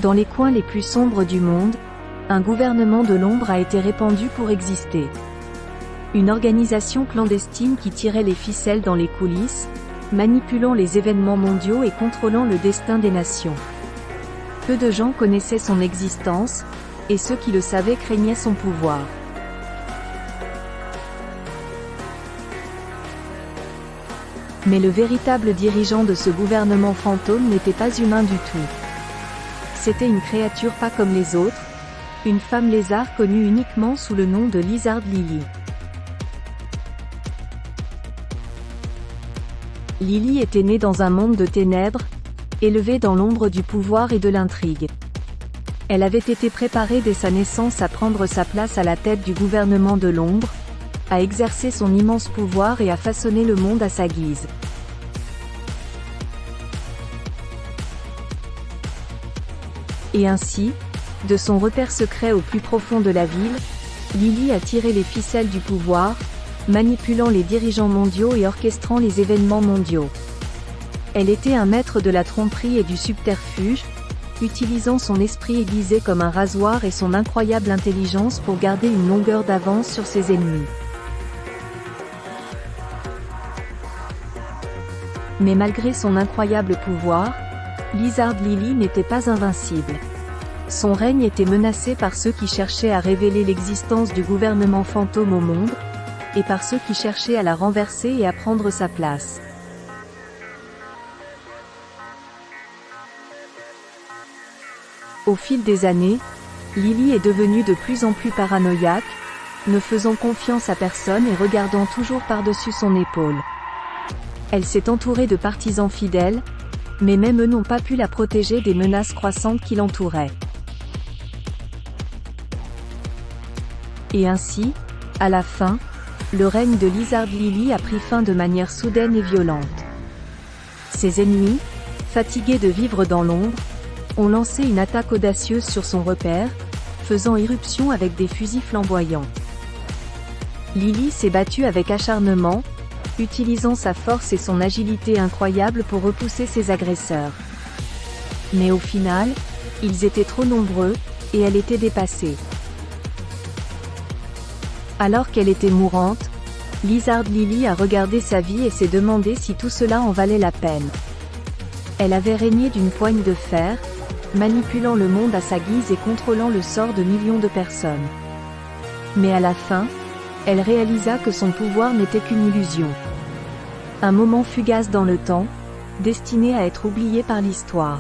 Dans les coins les plus sombres du monde, un gouvernement de l'ombre a été répandu pour exister. Une organisation clandestine qui tirait les ficelles dans les coulisses, manipulant les événements mondiaux et contrôlant le destin des nations. Peu de gens connaissaient son existence, et ceux qui le savaient craignaient son pouvoir. Mais le véritable dirigeant de ce gouvernement fantôme n'était pas humain du tout. C'était une créature pas comme les autres, une femme lézard connue uniquement sous le nom de Lizard Lily. Lily était née dans un monde de ténèbres, élevée dans l'ombre du pouvoir et de l'intrigue. Elle avait été préparée dès sa naissance à prendre sa place à la tête du gouvernement de l'ombre, à exercer son immense pouvoir et à façonner le monde à sa guise. Et ainsi, de son repère secret au plus profond de la ville, Lily a tiré les ficelles du pouvoir, manipulant les dirigeants mondiaux et orchestrant les événements mondiaux. Elle était un maître de la tromperie et du subterfuge, utilisant son esprit aiguisé comme un rasoir et son incroyable intelligence pour garder une longueur d'avance sur ses ennemis. Mais malgré son incroyable pouvoir, Lizard Lily n'était pas invincible. Son règne était menacé par ceux qui cherchaient à révéler l'existence du gouvernement fantôme au monde, et par ceux qui cherchaient à la renverser et à prendre sa place. Au fil des années, Lily est devenue de plus en plus paranoïaque, ne faisant confiance à personne et regardant toujours par-dessus son épaule. Elle s'est entourée de partisans fidèles, mais même eux n'ont pas pu la protéger des menaces croissantes qui l'entouraient. Et ainsi, à la fin, le règne de Lizard Lily a pris fin de manière soudaine et violente. Ses ennemis, fatigués de vivre dans l'ombre, ont lancé une attaque audacieuse sur son repère, faisant irruption avec des fusils flamboyants. Lily s'est battue avec acharnement, utilisant sa force et son agilité incroyable pour repousser ses agresseurs. Mais au final, ils étaient trop nombreux, et elle était dépassée. Alors qu'elle était mourante, Lizard Lily a regardé sa vie et s'est demandé si tout cela en valait la peine. Elle avait régné d'une poigne de fer, manipulant le monde à sa guise et contrôlant le sort de millions de personnes. Mais à la fin, elle réalisa que son pouvoir n'était qu'une illusion. Un moment fugace dans le temps, destiné à être oublié par l'histoire.